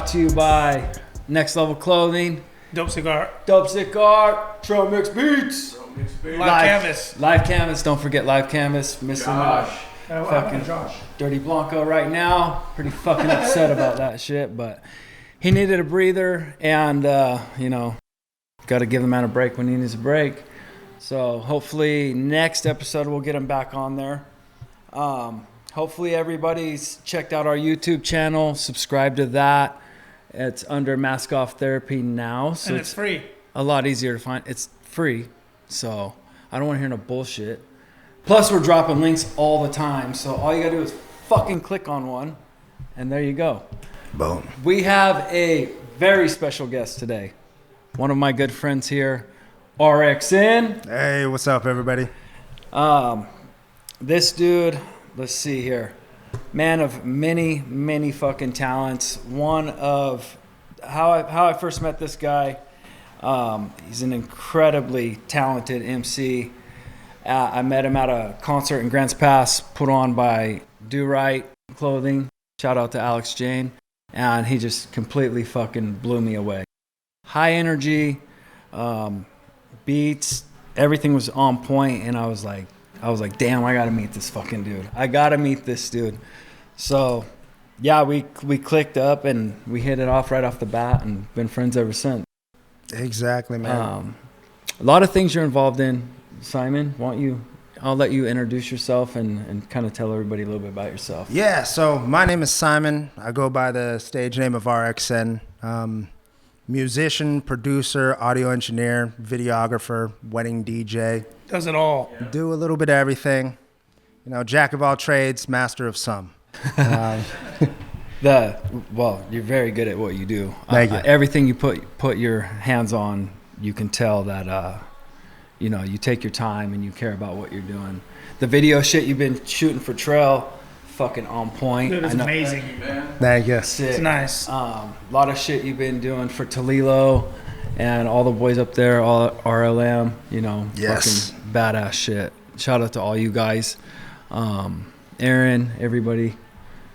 brought to you by Next Level Clothing, Dope Cigar, Trail Mix Beats, Live Canvas. Don't forget Live Canvas. Missing fucking Josh. Dirty Blanco right now. Pretty fucking upset about that shit, but he needed a breather, and got to give the man a break when he needs a break. So hopefully next episode we'll get him back on there. Hopefully everybody's checked out our YouTube channel, subscribe to that. It's under Mask Off Therapy now, so and it's free. A lot easier to find. It's free, so I don't want to hear no bullshit. Plus, we're dropping links all the time, so all you gotta do is fucking click on one, and there you go. Boom. We have a very special guest today. One of my good friends here, RXN. Hey, what's up, everybody? This dude, let's see here. Man of many, many fucking talents. One of how I first met this guy. He's an incredibly talented MC. I met him at a concert in Grants Pass put on by Do Right Clothing. Shout out to Alex Jane. And he just completely fucking blew me away. High energy, beats, everything was on point, and I was like, damn, I gotta meet this fucking dude. I gotta meet this dude. So, yeah, we clicked up and we hit it off right off the bat and been friends ever since. Exactly, man. A lot of things you're involved in, Simon. I'll let you introduce yourself and kind of tell everybody a little bit about yourself. Yeah, so my name is Simon. I go by the stage name of RXN. Musician, producer, audio engineer, videographer, wedding DJ. Does it all. Yeah. Do a little bit of everything. Jack of all trades, master of some. You're very good at what you do. Thank you. Everything you put your hands on, you can tell that you take your time and you care about what you're doing. The video shit you've been shooting for Trail, fucking on point. Dude, it's amazing. Thank you. Sick. It's nice. A lot of shit you've been doing for Tolilo and all the boys up there, all RLM, Yes. Fucking badass shit. Shout out to all you guys. Aaron, everybody.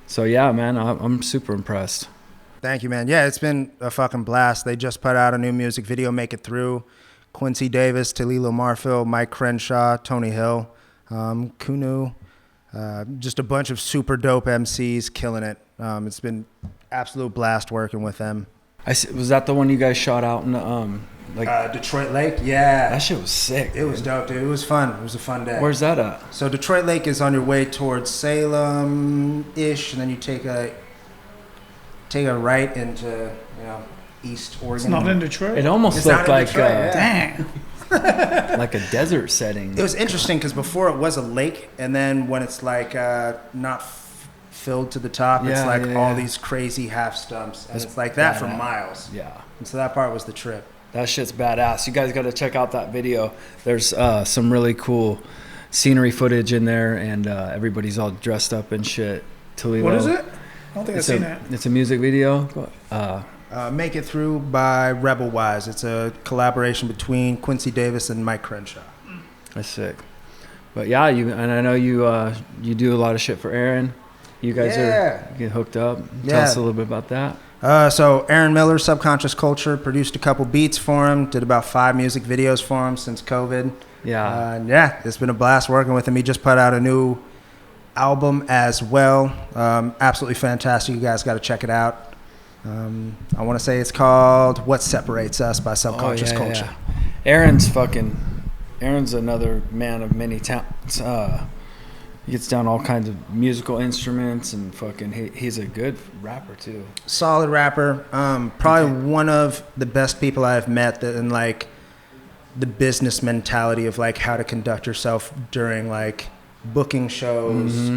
So yeah, man, I'm super impressed. Thank you, man. Yeah, it's been a fucking blast. They just put out a new music video, Make It Through. Quincy Davis, Talilo Marfield, Mike Crenshaw, Tony Hill, Kunu. Just a bunch of super dope MCs killing it. It's been absolute blast working with them. Was that the one you guys shot out in Detroit Lake? Yeah. That shit was sick. It was dope, dude. It was fun. It was a fun day. Where's that at? So Detroit Lake is on your way towards Salem-ish, and then you take a right into, East Oregon. It's not in Detroit? It almost looked like Dang. like a desert setting. It was interesting because before it was a lake, and then when it's not filled to the top, it's all these crazy half stumps, and it's like that for miles. Yeah. And so that part was the trip. That shit's badass. You guys got to check out that video. There's some really cool scenery footage in there, and everybody's all dressed up and shit. Toledo. What is it? I don't think I've seen that. It's a music video. Make It Through by Rebel Wise. It's a collaboration between Quincy Davis and Mike Crenshaw. That's sick. But yeah, and I know you do a lot of shit for Aaron. You guys are get hooked up. Tell us a little bit about that. So Aaron Miller, Subconscious Culture, produced a couple beats for him, did about 5 music videos for him since COVID. Yeah. It's been a blast working with him. He just put out a new album as well. Absolutely fantastic. You guys got to check it out. I want to say it's called What Separates Us by Subconscious Culture. Yeah. Aaron's another man of many talents. He gets down all kinds of musical instruments and fucking he's a good rapper too. Solid rapper. Probably one of the best people I've met that in like the business mentality of like how to conduct yourself during like booking shows,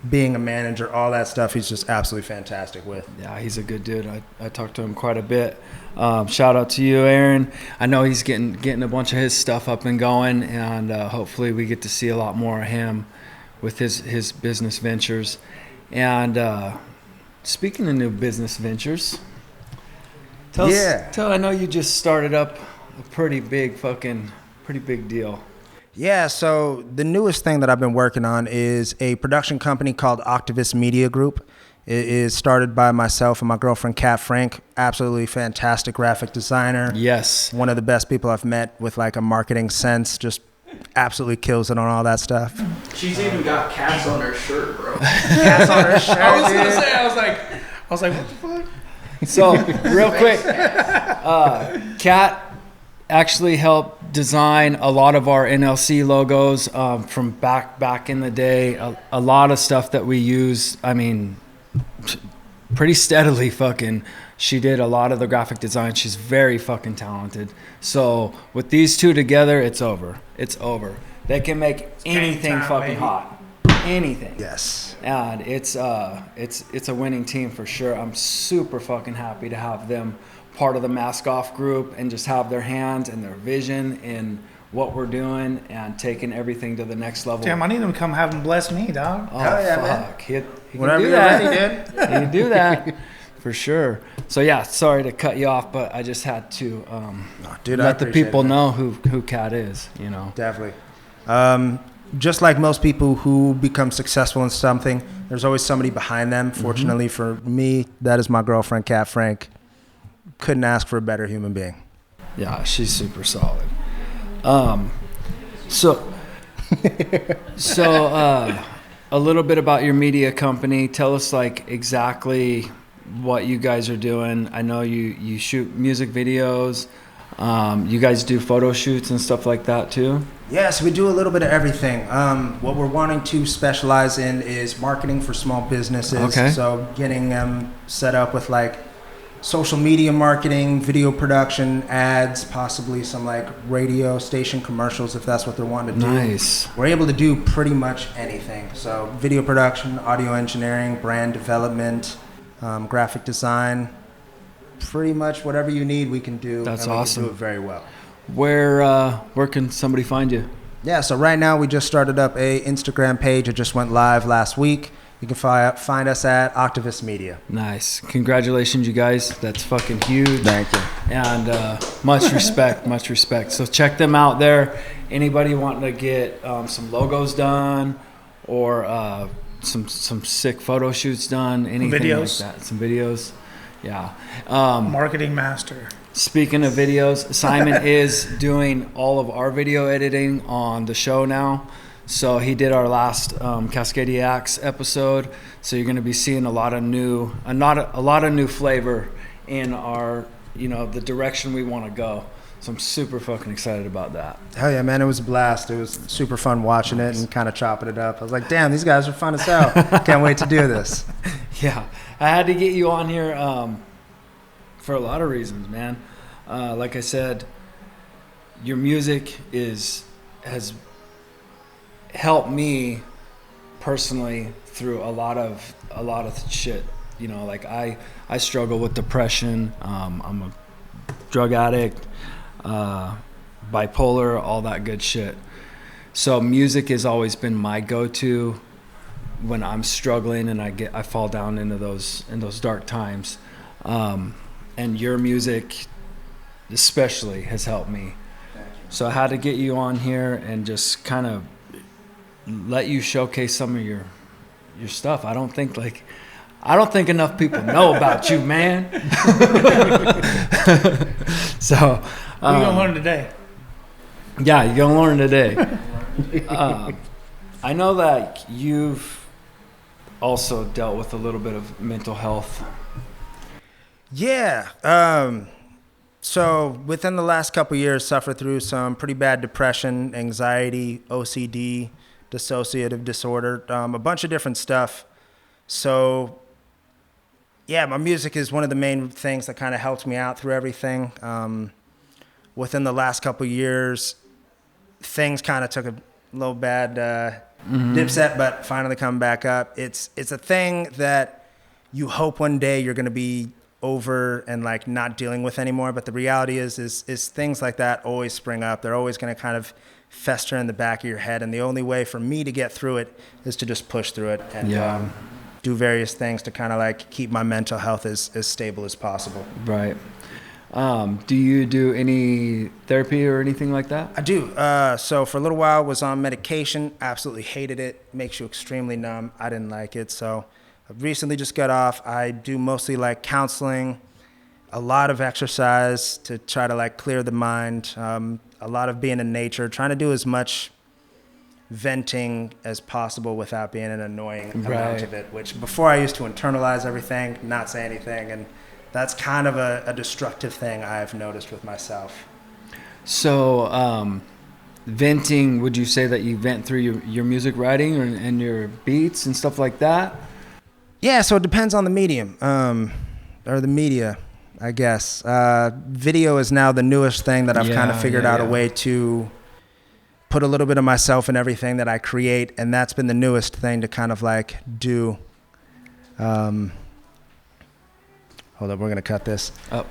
being a manager, all that stuff. He's just absolutely fantastic with. Yeah, he's a good dude. I talked to him quite a bit. Shout out to you, Aaron. I know he's getting a bunch of his stuff up and going, and hopefully we get to see a lot more of him with his business ventures. And speaking of new business ventures, tell us, I know you just started up a pretty big deal. Yeah, so the newest thing that I've been working on is a production company called Octavus Media Group. It is started by myself and my girlfriend, Kat Frank. Absolutely fantastic graphic designer. Yes. One of the best people I've met with like a marketing sense. Just absolutely kills it on all that stuff. She's even got cats on her shirt, bro. Cats on her shirt. I was gonna say, I was like, what the fuck? So real quick, Kat actually helped design a lot of our NLC logos from back in the day. A lot of stuff that we use. I mean, pretty steadily. She did a lot of the graphic design. She's very fucking talented. So with these two together, it's over. It's over. They can make anything time, fucking baby. hot. Anything. Yes. And it's a winning team for sure. I'm super fucking happy to have them part of the Mask Off group and just have their hands and their vision in what we're doing and taking everything to the next level. Damn, I need him to come have him bless me, dog. Oh, Hell yeah, fuck. He can Whenever do you're that. ready, dude. He can do that for sure. So yeah, sorry to cut you off, but I just had to Dude, I let the appreciate people it, man. know who Kat is, you know. Definitely. Just like most people who become successful in something, there's always somebody behind them. Fortunately for me, that is my girlfriend, Kat Frank. Couldn't ask for a better human being. Yeah, she's super solid. So a little bit about your media company. Tell us like exactly what you guys are doing. I know you shoot music videos. You guys do photo shoots and stuff like that too? Yes, we do a little bit of everything. What we're wanting to specialize in is marketing for small businesses. Okay. So getting them set up with like social media marketing, video production, ads, possibly some like radio station commercials if that's what they're wanting to do. Nice. We're able to do pretty much anything. So video production, audio engineering, brand development, graphic design, pretty much whatever you need we can do. That's and we awesome. can do it very well. Where can somebody find you? Yeah, so right now we just started up a Instagram page. It just went live last week. You can find us at Octavus Media. Nice. Congratulations, you guys. That's fucking huge. Thank you. And much respect, much respect. So check them out there. Anybody wanting to get some logos done or some sick photo shoots done, anything Videos. like that. Some videos. Yeah. Marketing master. Speaking of videos, Simon is doing all of our video editing on the show now. So he did our last Cascadiacs episode. So you're going to be seeing a lot of new flavor in our, the direction we want to go. So I'm super fucking excited about that. Hell yeah, man. It was a blast. It was super fun watching it and kind of chopping it up. I was like, damn, these guys are fun as hell. Can't wait to do this. Yeah. I had to get you on here for a lot of reasons, man. Like I said, your music has helped me personally through a lot of shit. Like I struggle with depression. I'm a drug addict, bipolar, all that good shit. So music has always been my go-to when I'm struggling and I fall down into those dark times. And your music especially has helped me. So I had to get you on here and just kind of let you showcase some of your stuff. I don't think enough people know about you, man. So We're going to learn today. yeah, you're gonna learn today. I know that you've also dealt with a little bit of mental health. Yeah. So within the last couple of years, suffered through some pretty bad depression, anxiety, OCD, dissociative disorder, a bunch of different stuff. So yeah, my music is one of the main things that kind of helped me out through everything. Within the last couple of years, things kind of took a little bad dipset, but finally come back up. It's a thing that you hope one day you're going to be over and like not dealing with anymore. But the reality is things like that always spring up. They're always going to kind of fester in the back of your head. And the only way for me to get through it is to just push through it and do various things to kind of like keep my mental health as stable as possible. Right. Do you do any therapy or anything like that? I do. So for a little while was on medication, absolutely hated it. Makes you extremely numb. I didn't like it. So I recently just got off. I do mostly like counseling, a lot of exercise to try to like clear the mind, a lot of being in nature, trying to do as much venting as possible without being an annoying amount of it, which before I used to internalize everything, not say anything, and that's kind of a destructive thing I've noticed with myself. So, venting, would you say that you vent through your music writing and your beats and stuff like that? Yeah, so it depends on the medium, or the media, I guess. Video is now the newest thing that I've kind of figured out a way to put a little bit of myself in everything that I create, and that's been the newest thing to kind of like do. Hold up, we're gonna cut this. Oh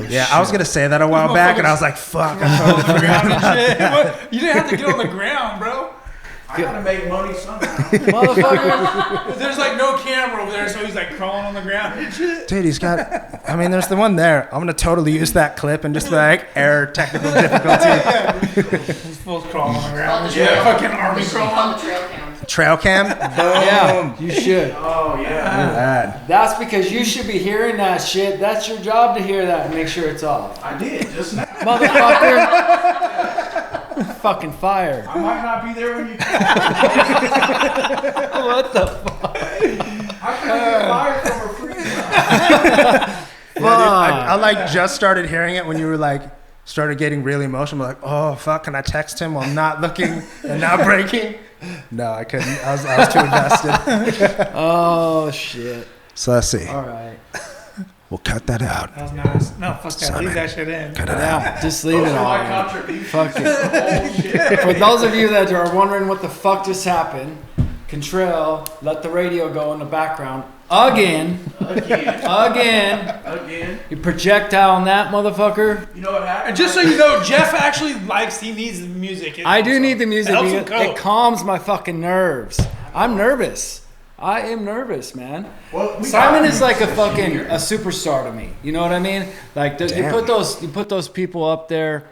yeah, shit. I was gonna say that a while back, and I was like, "Fuck!" I totally forgot about that. You didn't have to get on the ground, bro. I gotta make money somehow. Motherfucker. There's like no camera over there, so he's like crawling on the ground and shit. Dude, he's got. I mean, there's the one there. I'm gonna totally use that clip and just be like error, technical difficulty. He's full crawling on the ground. Yeah, fucking army crawling. Trail cam. Yeah, you should. Oh yeah. Look at that. That's because you should be hearing that shit. That's your job to hear that and make sure it's off. I did just now. Motherfucker. Fucking fire. I might not be there when you. What the fuck? How can I get fired from a free job? Yeah, dude, I like just started hearing it when you were like started getting really emotional. I'm like, oh fuck, can I text him while not looking and not breaking? No, I couldn't. I was too invested. Oh shit. So let's see. All right. We'll cut that out. That was nice. No, fuck that. Simon, Leave that shit in. Cut it out. Yeah, just leave Those it are my all. contributions. Fuck to it. the whole shit. For those of you that are wondering what the fuck just happened, Contrail let the radio go in the background again. You projectile on that motherfucker. You know what happened? And just so you know, Jeff actually he needs the music. I do need the music. It helps Because him cope. it calms my fucking nerves. I'm nervous. I am nervous, man. Well, we Simon got is like a this fucking year. a superstar to me. You know what I mean? Like you put those people up there.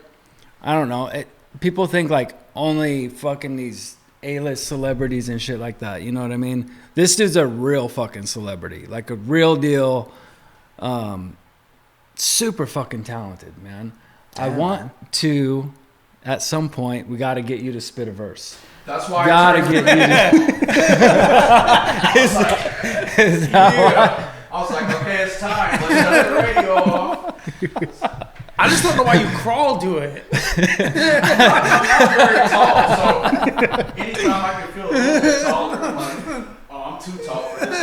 I don't know. People think like only fucking these A-list celebrities and shit like that. You know what I mean? This dude's a real fucking celebrity, like a real deal. Super fucking talented, man. I want to. At some point, we got to get you to spit a verse. That's why Gotta I get you to. Is that I was like, okay, it's time. Let's shut the radio off. I just don't know why you crawled to it. I'm not very tall, so anytime I can feel a little bit taller, I'm like, oh, I'm too tall for this.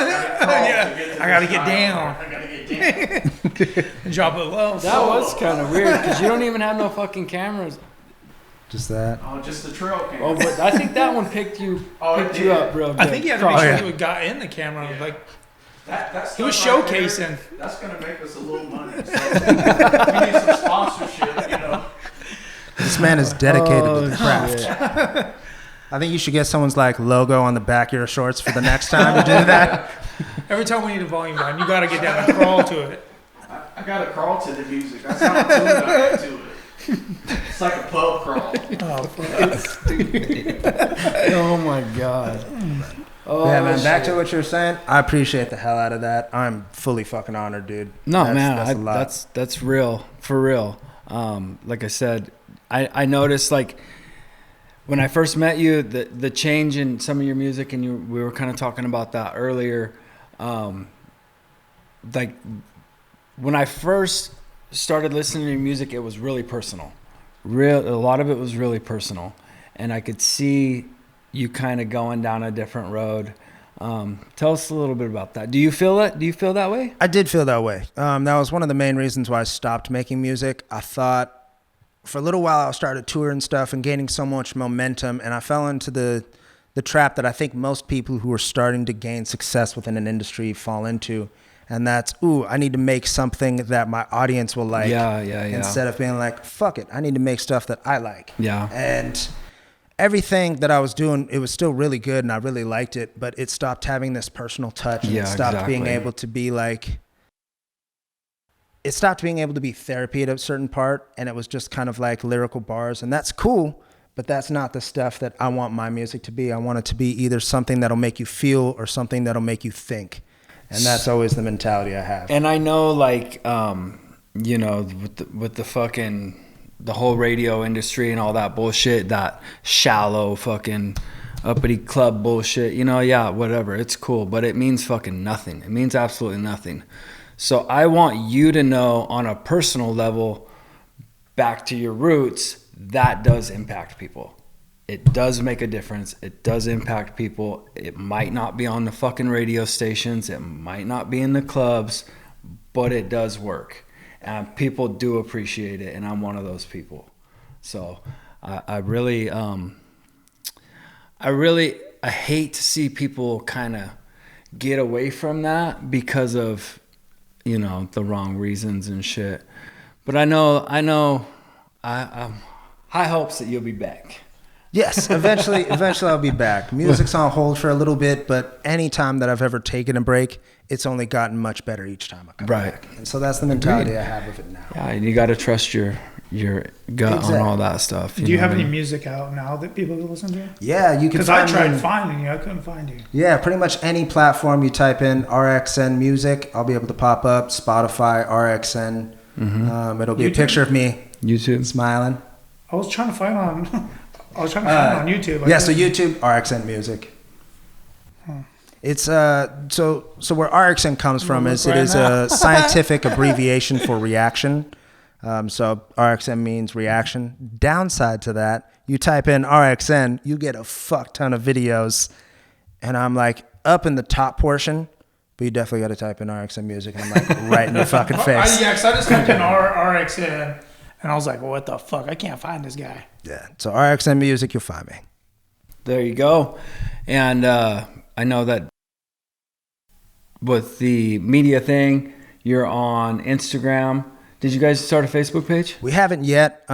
I gotta get down. I gotta get down. And drop it low. That was kind of weird because you don't even have no fucking cameras. Just that. Oh, just the trail cam. Oh, but I think that one picked you up real good. I think he had to make Oh, sure yeah. you got in the camera. Yeah. Like That's he was stuff right showcasing. there, that's gonna make us a little money. So we need some sponsorship, you know. This man is dedicated to the Oh, craft. shit. I think you should get someone's like logo on the back of your shorts for the next time you do that. Every time we need a volume down, you gotta get down and crawl to it. I gotta crawl to the music. That's how I'm tuned I get to it. It's like a pub crawl. Oh my god. Oh, Yeah, man. Back shit. to what you're saying. I appreciate the hell out of that. I'm fully fucking honored, dude. No, That's a man, lot. that's real, for real. Like I said, I noticed like when I first met you, the change in some of your music, and we were kind of talking about that earlier. Like when I first started listening to your music, it was really personal. A lot of it was really personal, and I could see you kind of going down a different road. Tell us a little bit about that. Do you feel that? Do you feel that way? I did feel that way. That was one of the main reasons why I stopped making music. I thought for a little while I started touring stuff and gaining so much momentum, and I fell into the trap that I think most people who are starting to gain success within an industry fall into. And that's, I need to make something that my audience will like. Yeah. Instead of being like, fuck it, I need to make stuff that I like. Yeah. And everything that I was doing, it was still really good and I really liked it, but it stopped having this personal touch. And Yeah, it stopped being exactly. able to be like, it stopped being able to be therapy at a certain part. And it was just kind of like lyrical bars. And that's cool. But that's not the stuff that I want my music to be. I want it to be either something that'll make you feel or something that'll make you think. And that's always the mentality I have. And I know, like, you know, with the fucking, the whole radio industry and all that bullshit, that shallow fucking uppity club bullshit, you know, yeah, whatever, it's cool, but it means fucking nothing. It means absolutely nothing. So I want you to know on a personal level, back to your roots, that does impact people. It does make a difference. It does impact people. It might not be on the fucking radio stations. It might not be in the clubs, but it does work. And people do appreciate it, and I'm one of those people. So I hate to see people kind of get away from that because of, you know, the wrong reasons and shit. But I know high hopes that you'll be back. Yes, eventually I'll be back. Music's on hold for a little bit, but any time that I've ever taken a break, it's only gotten much better each time I come back. And so that's the mentality I have with it now. Yeah, and you got to trust your gut on all that stuff. Do you have any music out now that people can listen to? Yeah, you can. Because I tried finding you, I couldn't find you. Yeah, pretty much any platform you type in RXN music, I'll be able to pop up. Spotify, RXN. Mm-hmm. It'll be YouTube? A picture of me. YouTube. Smiling. I was trying to find on on YouTube. So YouTube, RXN music. It's so where RXN comes from is it is a scientific abbreviation for reaction. So RXN means reaction. Downside to that, you type in RXN, you get a fuck ton of videos, and I'm like up in the top portion, but you definitely got to type in RXN music, and I'm like right in your fucking face. Yeah, because I just typed in RXN, and I was like, well, what the fuck? I can't find this guy. Yeah, so RXN music, you'll find me. There you go. And I know that with the media thing, you're on Instagram. Did you guys start a Facebook page? We haven't yet.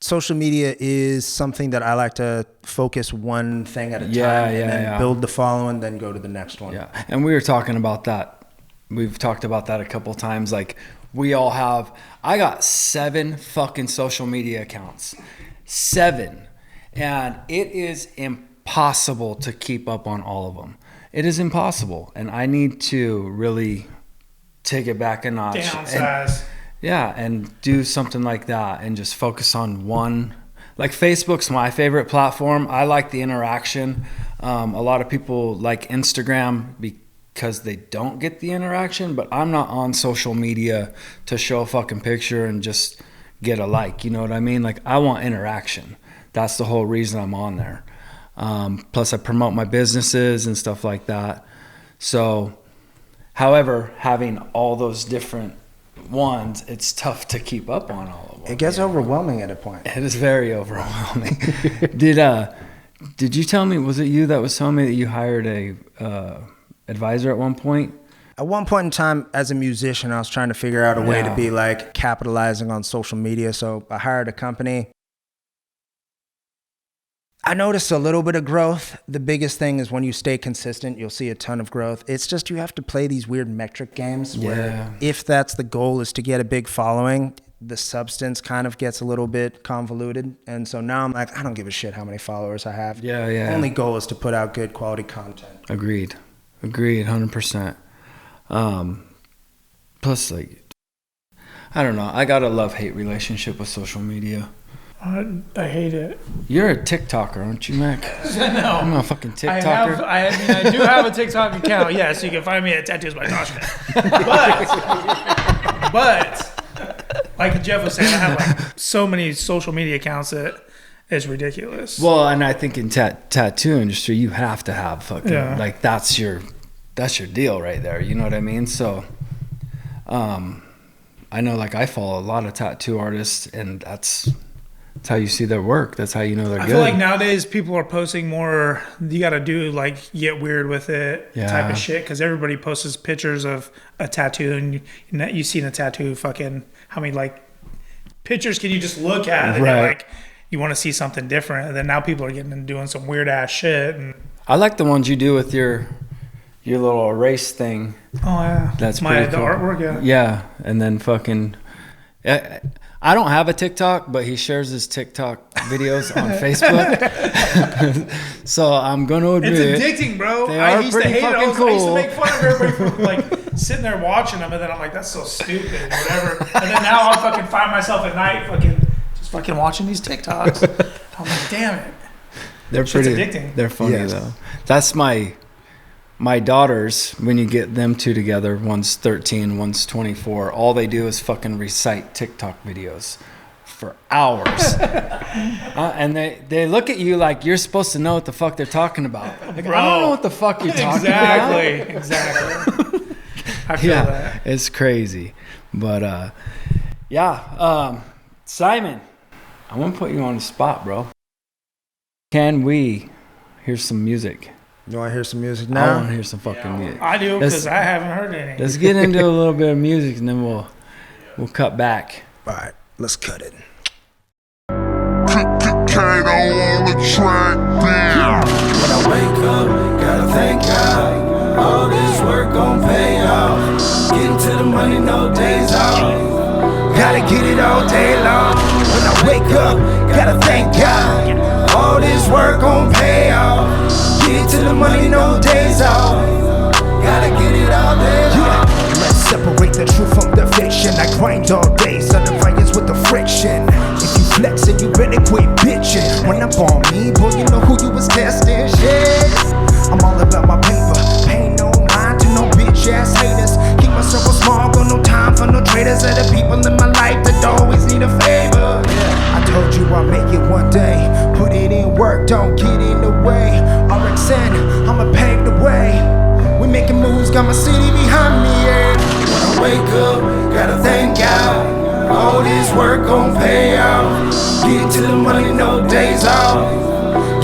Social media is something that I like to focus one thing at a time and then build the following, then go to the next one. Yeah, and we were talking about that. We've talked about that a couple of times. Like, we all have, I got 7 fucking social media accounts. 7. And it is impossible to keep up on all of them. It is impossible. And I need to really take it back a notch. Downsize. And do something like that and just focus on one. Like, Facebook's my favorite platform. I like the interaction. A lot of people like Instagram because they don't get the interaction, but I'm not on social media to show a fucking picture and just get a like. You know what I mean? Like, I want interaction. That's the whole reason I'm on there. Plus, I promote my businesses and stuff like that. So, however, having all those different ones, it's tough to keep up on all of them. It gets overwhelming at a point. It is very overwhelming. Did you tell me, was it you that was telling me that you hired a advisor at one point? At one point in time, as a musician, I was trying to figure out a way to be like capitalizing on social media. So I hired a company. I noticed a little bit of growth. The biggest thing is when you stay consistent, you'll see a ton of growth. It's just you have to play these weird metric games where if that's the goal is to get a big following, the substance kind of gets a little bit convoluted. And so now I'm like, I don't give a shit how many followers I have. The only goal is to put out good quality content. Agreed, 100%. Plus, like, I don't know. I got a love-hate relationship with social media. I hate it. You're a TikToker, aren't you, Mac? No. I'm a fucking TikToker. I do have a TikTok account. Yes, you can find me at Tattoos by Toshka. But like Jeff was saying, I have like so many social media accounts that it's ridiculous. Well, and I think in tattoo industry, you have to have fucking like that's your deal right there. You know what I mean? So, I know, like, I follow a lot of tattoo artists, and that's how you see their work. That's how you know they're good. I feel like nowadays people are posting more, you got to do like get weird with it type of shit, because everybody posts pictures of a tattoo, and you've seen a tattoo fucking, how many like pictures can you just look at and you're like, you want to see something different, and then now people are getting and doing some weird ass shit. And I like the ones you do with your little erase thing. Oh yeah, that's the cool. artwork. Yeah, and then fucking. I don't have a TikTok, but he shares his TikTok videos on Facebook. So I'm going to admit it's addicting, bro. They I are used to pretty hate it. fucking I used to cool. make fun of everybody for like sitting there watching them, and then I'm like, that's so stupid, whatever. And then now I'll fucking find myself at night fucking watching these TikToks. I'm like, damn it. They're Shit's pretty addicting. They're funny Yes. though. That's my daughters, when you get them two together, one's 13, one's 24, all they do is fucking recite TikTok videos for hours. And they look at you like you're supposed to know what the fuck they're talking about. Like, I don't know what the fuck you're talking about. Exactly. I feel that. It's crazy. But Simon, I want to put you on the spot, bro. Can we hear some music? You want to hear some music I now? want to hear some fucking music. I do, Let's- because I haven't heard any. Let's get into a little bit of music and then we'll cut back. All right, let's cut it. Kato on the track, damn. When I wake up, gotta thank God. All this work gon' pay off. Getting to the money, no days off. Gotta get it all day long. When I wake up, gotta thank God. All this work gon' pay off. Get to the money, no days off. Gotta get it all day long. Let's separate the truth from the fiction. I grind all day, so the fires with the friction. If you flexin', you better quit bitchin'. When I'm on me, boy, you know who you was testing. Shit, I'm all about my paper. Pay no mind to no bitch ass haters. Keep my circle small, got no time for no traitors. Are the people in my life that always need a favor. I told you I'll make it one day. Put it in work, don't get in the way. RXN, I'ma pave the way. We making moves, got my city behind me, yeah. When I wake up, gotta thank God. All this work gon' pay off. Get to the money, no days off.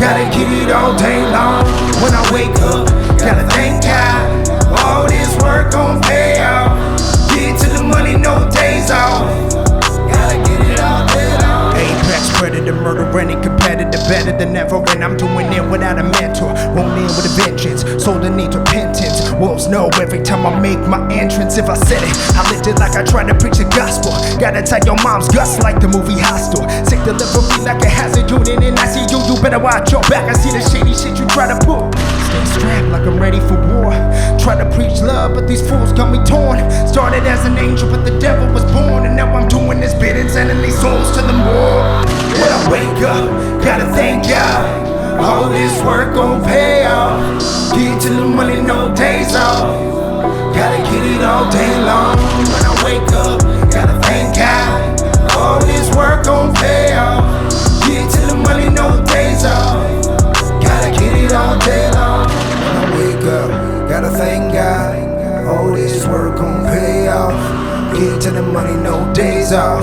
Gotta get it all day long. When I wake up, gotta thank God. All this work gon' pay off. Get to the money, no days off. Gotta get it all day long. Apex predator, murder, any competitor, better than ever. And I'm doing it without a mentor. Won't in with a vengeance, soul that needs repentance. Wolves know every time I make my entrance. If I said it, I lived it like I tried to preach the gospel. Gotta tie your mom's guts like the movie Hostel. Sick delivery like a hazard unit, and I see you. You better watch your back. I see the shady shit you try to pull. Stay strapped like I'm ready for war. Try to preach love, but these fools got me torn. Started as an angel, but the devil was born. And now I'm doing this bit, sending these souls to the morgue. When I wake up, gotta thank God. All this work gon' pay off. Get to the money, no days off. Gotta get it all day long. When I wake up, gotta thank God. All this work gon' pay off. Get to the money, no days off. Gotta get it all day long. When I wake up, gotta thank God. All this work gon' pay off. Get to the money, no days off.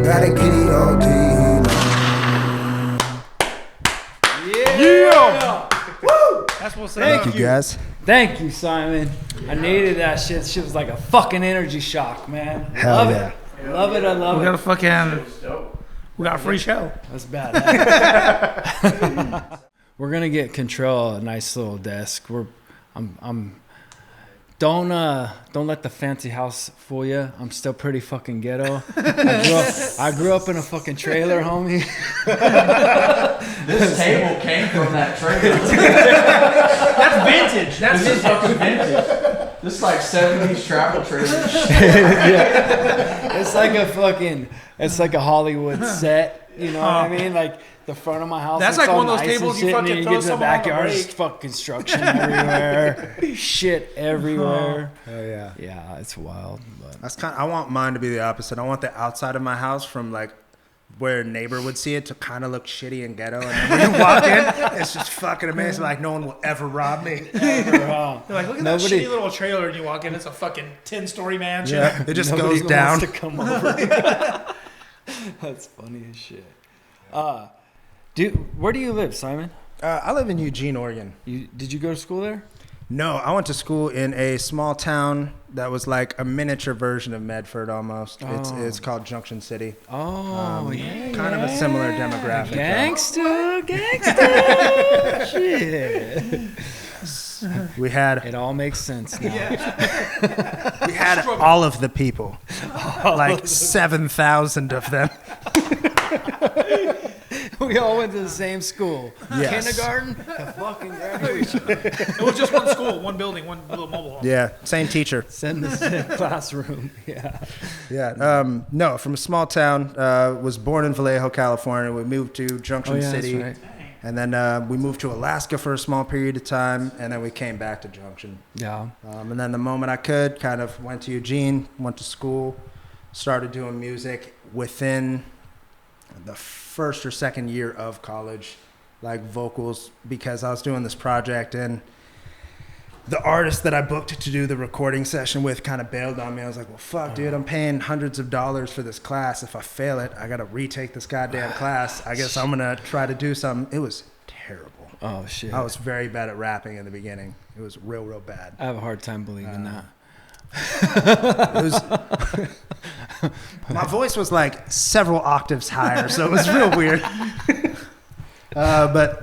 Gotta get it all day long. That's what's Thank Thank you guys. Thank you, Simon. I needed that shit. Shit was like a fucking energy shock, man. Hell love yeah. it. Love it. I love We got a it. fucking, we got a free show. That's bad. We're gonna get Control a nice little desk. Don't let the fancy house fool you. I'm still pretty fucking ghetto. I grew up in a fucking trailer, homie. This table came from that trailer. That's vintage. That's This is fucking vintage. This is like 70s travel trailer shit. It's like a Hollywood set. You know what I mean? Like the front of my house. That's it's like all one of those nice tables and you shit, and fucking then you throw get to the someone on the backyard, break. just fucking construction everywhere, shit everywhere. Hell yeah. Yeah, it's wild. But That's kind. I want mine to be the opposite. I want the outside of my house from like where a neighbor would see it to kind of look shitty and ghetto, and then when you walk in, it's just fucking amazing. Like no one will ever rob me. You're like, look at that Nobody- shitty little trailer, and you walk in, it's a fucking 10-story mansion. Yeah, it just nobody goes down. wants to come over. That's funny as shit. Where do you live, Simon? I live in Eugene, Oregon. Did you go to school there? No, I went to school in a small town that was like a miniature version of Medford almost. It's called Junction City. Oh, yeah. Kind of a similar demographic. though. Gangster. Shit. We had It all makes sense now. we had all of the people, like 7,000 of them. We all went to the same school. Yes. Kindergarten to fucking graduation. It was just one school, one building, one little mobile home. Yeah, same teacher. Send the same classroom. Yeah. Yeah. No, from a small town. Was born in Vallejo, California. We moved to Junction City. That's right. And then we moved to Alaska for a small period of time, and then we came back to Junction. Yeah. And then the moment I could, kind of went to Eugene, went to school, started doing music within the first or second year of college, like vocals, because I was doing this project, and the artist that I booked to do the recording session with kind of bailed on me. I was like, well, fuck, dude, I'm paying hundreds of dollars for this class. If I fail it, I got to retake this goddamn class. I guess I'm going to try to do something. It was terrible. Oh, shit. I was very bad at rapping in the beginning. It was real, real bad. I have a hard time believing that. It was, my voice was like several octaves higher, so it was real weird. But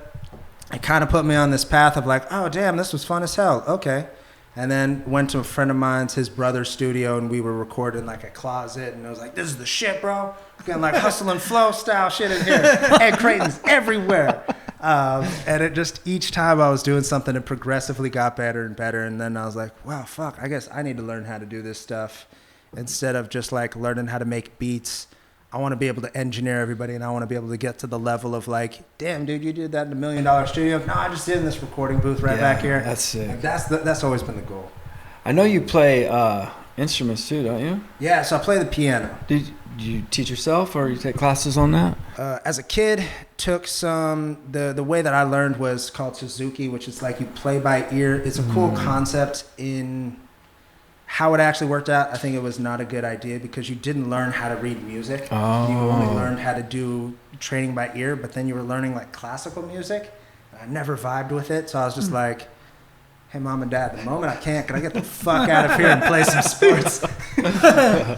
it kind of put me on this path of like, oh, damn, this was fun as hell. Okay. And then went to a friend of mine's, his brother's studio, and we were recording like a closet. And I was like, this is the shit, bro. Getting like hustle and flow style shit in here. Ed Creighton's everywhere. And it just, each time I was doing something, it progressively got better and better. And then I was like, wow, fuck, I guess I need to learn how to do this stuff. Instead of just like learning how to make beats, I want to be able to engineer everybody, and I want to be able to get to the level of like, damn, dude, you did that in $1 million studio. No, I just did in this recording booth right back here. That's sick. Like, that's always been the goal. I know you play instruments too, don't you? Yeah, so I play the piano. Did you teach yourself, or you take classes on that? As a kid, took some, the way that I learned was called Suzuki, which is like you play by ear. It's a cool concept. In how it actually worked out, I think it was not a good idea because you didn't learn how to read music. Oh. You only learned how to do training by ear, but then you were learning like classical music. I never vibed with it, so I was just like, hey, mom and dad, the moment I can I get the fuck out of here and play some sports?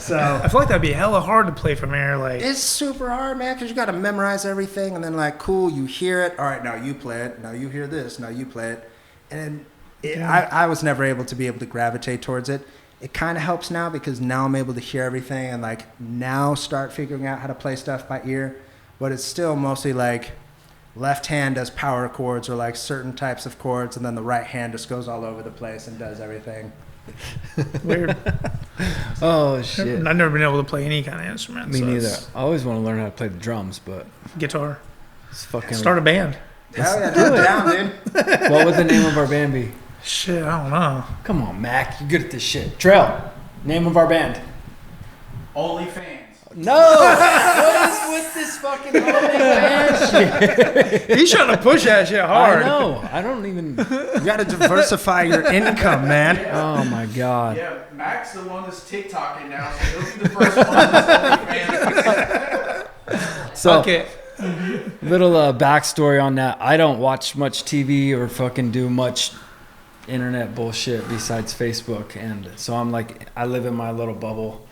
So I feel like that'd be hella hard to play from air. Like, it's super hard, man, because you got to memorize everything, and then like, cool, you hear it. All right, now you play it. Now you hear this. Now you play it. And I was never able to gravitate towards it. It kind of helps now because now I'm able to hear everything and like now start figuring out how to play stuff by ear. But it's still mostly like left hand does power chords or like certain types of chords, and then the right hand just goes all over the place and does everything. weird. Oh, shit. I've never been able to play any kind of instrument. Me so neither. it's I always want to learn how to play the drums, but Guitar. it's fucking... Start a band. Hell yeah, do it down, dude. What would the name of our band be? Shit, I don't know. Come on, Mac. You're good at this shit. Trail. Name of our band. OnlyFans. No! What is with this fucking OnlyFans shit? He's trying to push that shit hard. I know. I don't even... You got to diversify your income, man. Oh, my God. Yeah, Mac's the one that's TikToking now, so he'll be the first one that's OnlyFans. So, Okay. little backstory on that. I don't watch much TV or fucking do much internet bullshit besides Facebook, and so I'm like, I live in my little bubble.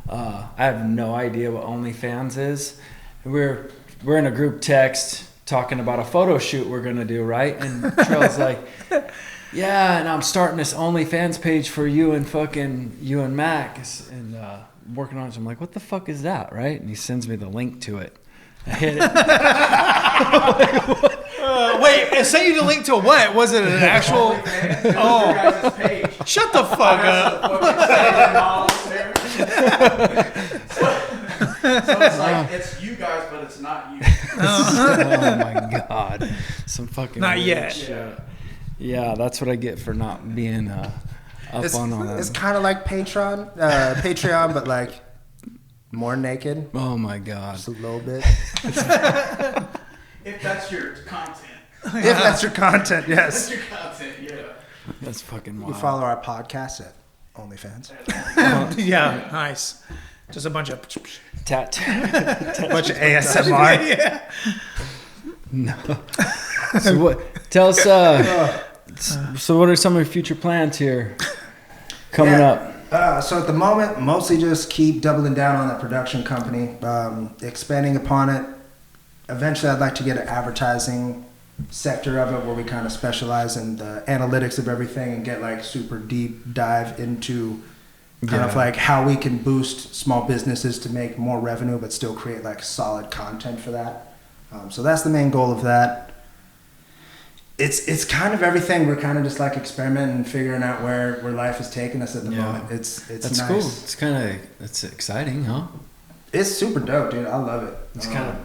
I have no idea what OnlyFans is. We're in a group text talking about a photo shoot we're gonna do, right? And Trail's like, yeah, and I'm starting this OnlyFans page for you and Max, and working on it. So I'm like, what the fuck is that, right? And he sends me the link to it. I hit it. Wait, it sent you the link to what? Was it an actual? Oh, page. Shut the fuck up. So it's like it's you guys, but it's not you. Oh my God, some fucking Not weird yet. shit. Yeah, that's what I get for not being up on all that. It's kind of like Patreon, but like more naked, Oh my God. just a little bit. If that's your content. If that's your content, That's yes. your content, yeah. That's fucking You wild. follow our podcast at OnlyFans. Yeah, nice. Just a bunch of. Tat. Bunch of ASMR. Yeah. No. So what? Tell us. So what are some of your future plans here coming up? So at the moment, mostly just keep doubling down on that production company, expanding upon it. Eventually, I'd like to get an advertising sector of it where we kind of specialize in the analytics of everything and get like super deep dive into kind of like how we can boost small businesses to make more revenue but still create like solid content for that. So that's the main goal of that. It's kind of everything. We're kind of just like experimenting and figuring out where life is taking us at the moment. It's that's nice. Cool. It's exciting, huh? It's super dope, dude. I love it. It's kind of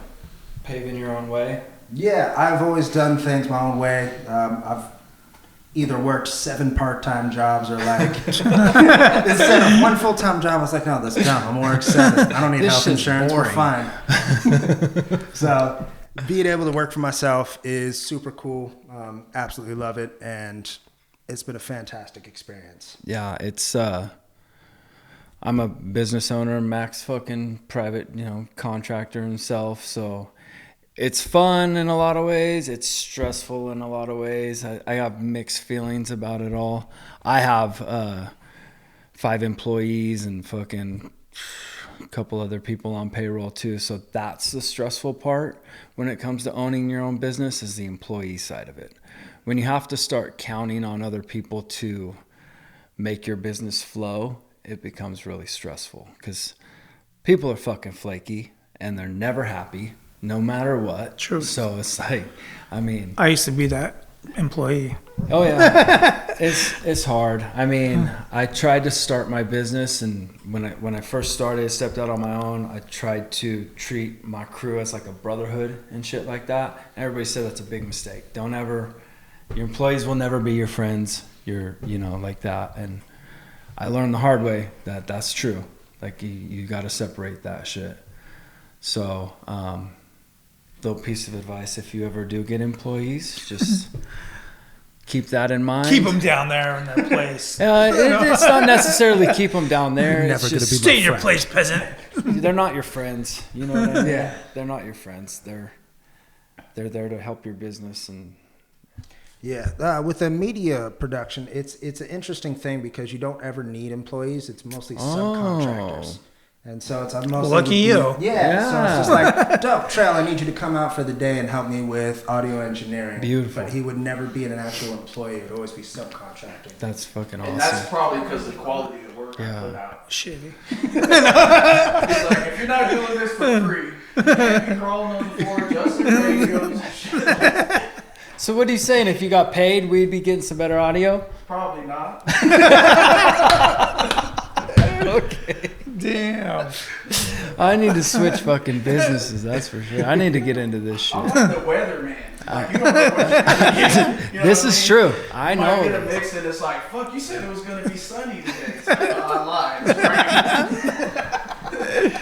paving your own way. Yeah, I've always done things my own way. I've either worked 7 part-time jobs or like instead of 1 full-time job. I was like, no, that's dumb. I'm gonna work 7. I don't need health insurance. Boring. We're fine. So being able to work for myself is super cool. Absolutely love it, and it's been a fantastic experience. Yeah, it's I'm a business owner, Max fucking private, contractor himself, so it's fun in a lot of ways. It's stressful in a lot of ways. I have mixed feelings about it all. I have 5 employees and fucking a couple other people on payroll too. So that's the stressful part when it comes to owning your own business, is the employee side of it. When you have to start counting on other people to make your business flow, it becomes really stressful because people are fucking flaky and they're never happy no matter what. True. So it's like, I used to be that employee. Oh yeah, it's hard. I tried to start my business, and when I first started, I stepped out on my own. I tried to treat my crew as like a brotherhood and shit like that. And everybody said that's a big mistake. Your employees will never be your friends. Like that. And I learned the hard way that that's true. Like you got to separate that shit. So, little piece of advice: if you ever do get employees, just keep that in mind. Keep them down there in their place. It's not necessarily keep them down there. Never it's gonna just be stay in your place, peasant. they're not your friends. You know what I mean? Yeah. They're not your friends. They're there to help your business. And with the media production, it's an interesting thing because you don't ever need employees. It's mostly subcontractors. And so it's mostly lucky you. Yeah. So it's just like, dope, Trail, I need you to come out for the day and help me with audio engineering. Beautiful. But he would never be an actual employee. It would always be subcontracting. that's fucking awesome. And that's probably because the quality of work I put out. Shitty. It's like, if you're not doing this for free, you can't be crawling on the floor just in radios and shit. So what are you saying? If you got paid, we'd be getting some better audio? Probably not. Okay. Damn. I need to switch fucking businesses, that's for sure. I need to get into this shit. I'm like the weatherman. Like, you don't know what you're gonna get. You know This what is I mean? true. I You might get a know. mix and it's like, fuck, you said it was going to be sunny today. It's like, I lied. It's raining.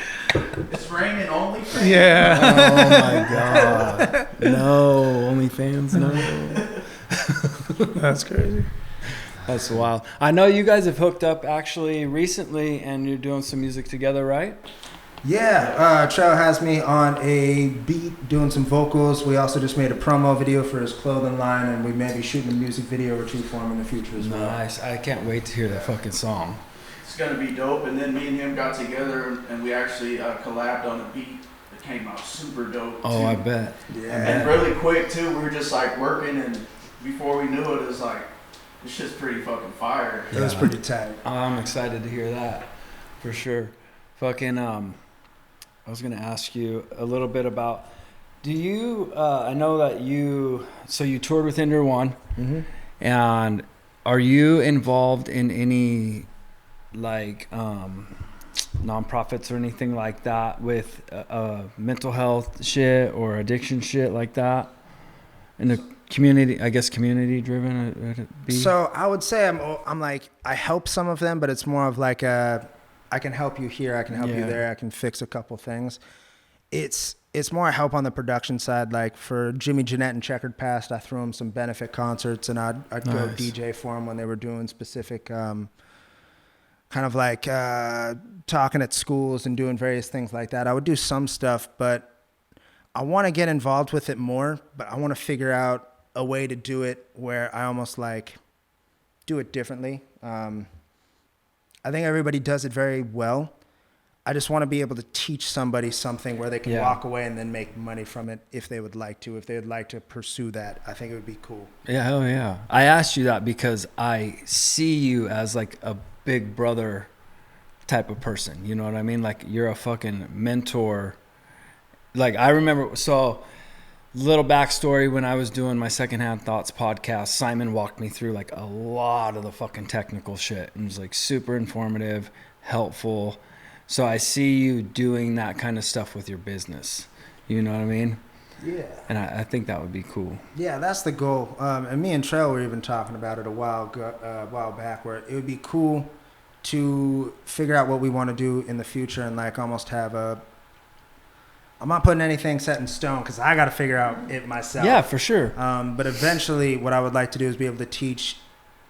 It's raining only for you. Yeah. Oh my god. No, OnlyFans, no. That's crazy. That's wild. I know you guys have hooked up actually recently and you're doing some music together, right? Yeah, Trail has me on a beat doing some vocals. We also just made a promo video for his clothing line, and we may be shooting a music video or 2 for him in the future as well. Nice. I can't wait to hear that fucking song. It's going to be dope. And then me and him got together and we actually collabed on a beat that came out super dope. Oh, too. I bet. And really quick too, we were just like working, and before we knew it, it was like, this shit's pretty fucking fire. It was pretty tight. I'm excited to hear that for sure. Fucking, I was going to ask you a little bit about, do you, I know that you toured with Ender One, and are you involved in any like nonprofits or anything like that with mental health shit or addiction shit like that in the community? I guess community driven would it be? So I would say I'm like, I help some of them, but it's more of like I can help you here, I can help you there, I can fix a couple things. It's more help on the production side. Like for Jimmy Jeanette and Checkered Past, I threw them some benefit concerts, and I'd go DJ for them when they were doing specific kind of like talking at schools and doing various things like that. I would do some stuff, but I want to get involved with it more, but I want to figure out a way to do it where I almost like do it differently. I think everybody does it very well. I just want to be able to teach somebody something where they can walk away and then make money from it if they would like to. If they would like to pursue that, I think it would be cool. Yeah, hell yeah. I asked you that because I see you as like a big brother type of person. You know what I mean? Like you're a fucking mentor. Like I remember, so little backstory, when I was doing my Secondhand Thoughts podcast, Simon walked me through like a lot of the fucking technical shit, and it was like super informative, helpful. So I see you doing that kind of stuff with your business. You know what I mean? Yeah. And I think that would be cool. Yeah, that's the goal. And me and Trell were even talking about it a while back, where it would be cool to figure out what we want to do in the future and like almost have a. I'm not putting anything set in stone because I got to figure out it myself. Yeah, for sure. But eventually, what I would like to do is be able to teach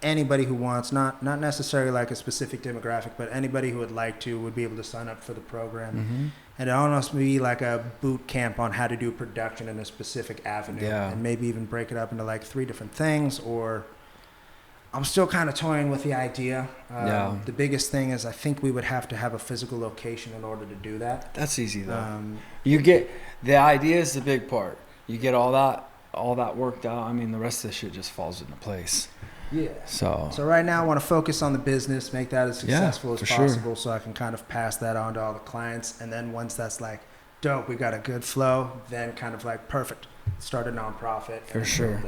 anybody who wants, not necessarily like a specific demographic, but anybody who would like to would be able to sign up for the program. Mm-hmm. And it almost be like a boot camp on how to do production in a specific avenue. Yeah. And maybe even break it up into like 3 different things. Or I'm still kind of toying with the idea. Yeah. The biggest thing is I think we would have to have a physical location in order to do that. That's easy though. You get the idea is the big part. You get all that worked out. I mean, the rest of the shit just falls into place. Yeah. So right now I want to focus on the business, make that as successful as for possible, so I can kind of pass that on to all the clients. And then once that's like dope, we got a good flow, then kind of like perfect, start a nonprofit. For sure.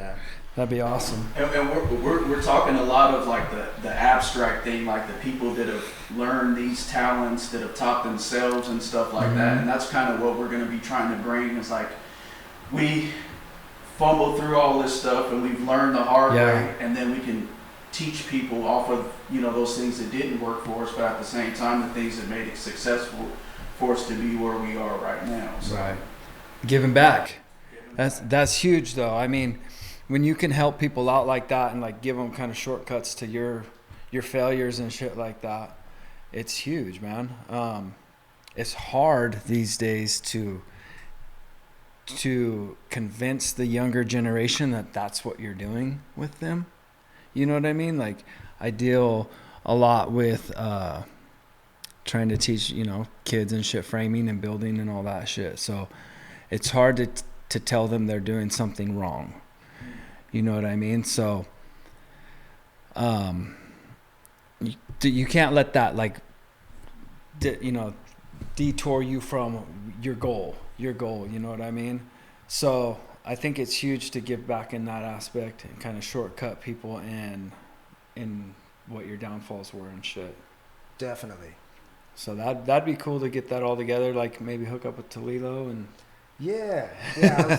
That'd be awesome. And we're talking a lot of like the abstract thing, like the people that have learned these talents, that have taught themselves and stuff like that. And that's kind of what we're going to be trying to bring, is like we fumble through all this stuff and we've learned the hard way, and then we can teach people off of, you know, those things that didn't work for us, but at the same time the things that made it successful for us to be where we are right now. So. Right. Giving back. That's huge though. I mean, when you can help people out like that and like give them kind of shortcuts to your failures and shit like that, it's huge, man. It's hard these days to convince the younger generation that that's what you're doing with them. You know what I mean? Like I deal a lot with trying to teach, you know, kids and shit framing and building and all that shit. So it's hard to tell them they're doing something wrong. You know what I mean? So you can't let that like detour you from your goal, you know what I mean? So I think it's huge to give back in that aspect and kind of shortcut people in what your downfalls were and shit. Definitely. So that'd be cool to get that all together, like maybe hook up with Toledo and Yeah,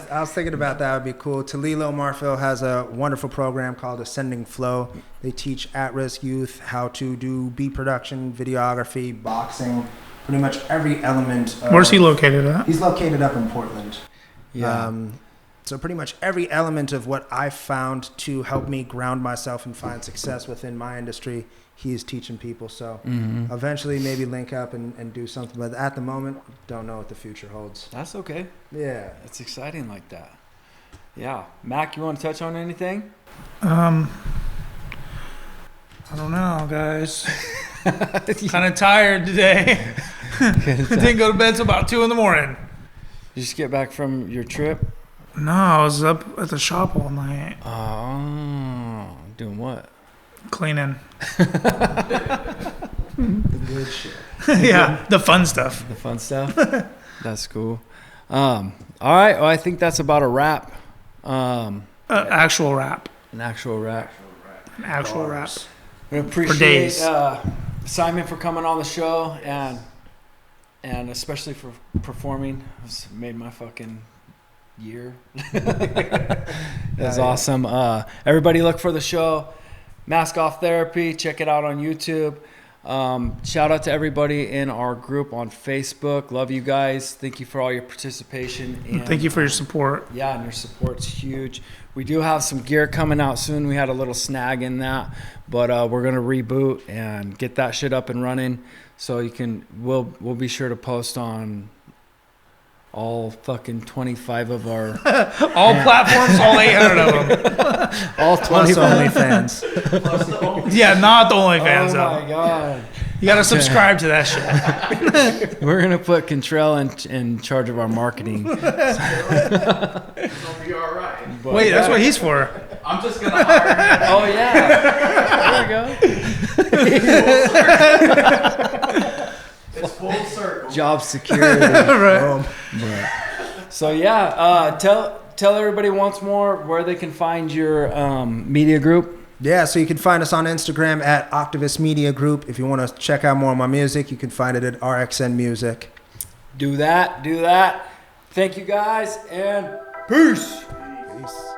I was thinking about that. Would be cool. Toledo Marfil has a wonderful program called Ascending Flow. They teach at-risk youth how to do beat production, videography, boxing, pretty much every element. Where's he located at? He's located up in Portland. yeah. So pretty much every element of what I found to help me ground myself and find success within my industry, he is teaching people. So eventually maybe link up and do something. But at the moment, don't know what the future holds. That's okay. Yeah. It's exciting like that. Yeah. Mac, you want to touch on anything? I don't know, guys. Kind of tired today. Didn't go to bed till about 2 a.m. You just get back from your trip? No, I was up at the shop all night. Oh, doing what? Cleaning. The good shit. Yeah, the fun stuff. The fun stuff? That's cool. All right. Well, I think that's about a wrap. Actual rap. An actual wrap. An actual rap. I appreciate Simon for coming on the show and especially for performing. It's made my fucking year. That's awesome. Everybody look for the show, Mask Off Therapy. Check it out on YouTube. Shout out to everybody in our group on Facebook. Love you guys. Thank you for all your participation. And thank you for your support. yeah, and your support's huge. We do have some gear coming out soon. We had a little snag in that, but we're gonna reboot and get that shit up and running. So we'll be sure to post on all fucking 25 of our all platforms, all 800 of them. all 25 OnlyFans. Yeah, not the OnlyFans Oh though. my god. You gotta subscribe to that shit. We're gonna put Contrell in charge of our marketing. It's gonna be all right. But Wait, that's what he's for. I'm just gonna hire him. Oh yeah. There we go. It's full circle. Job security. Right. So yeah, tell everybody once more where they can find your media group. Yeah, so you can find us on Instagram at Octavus Media Group. If you want to check out more of my music, you can find it at RXN Music. Do that. Thank you guys, and peace. Peace.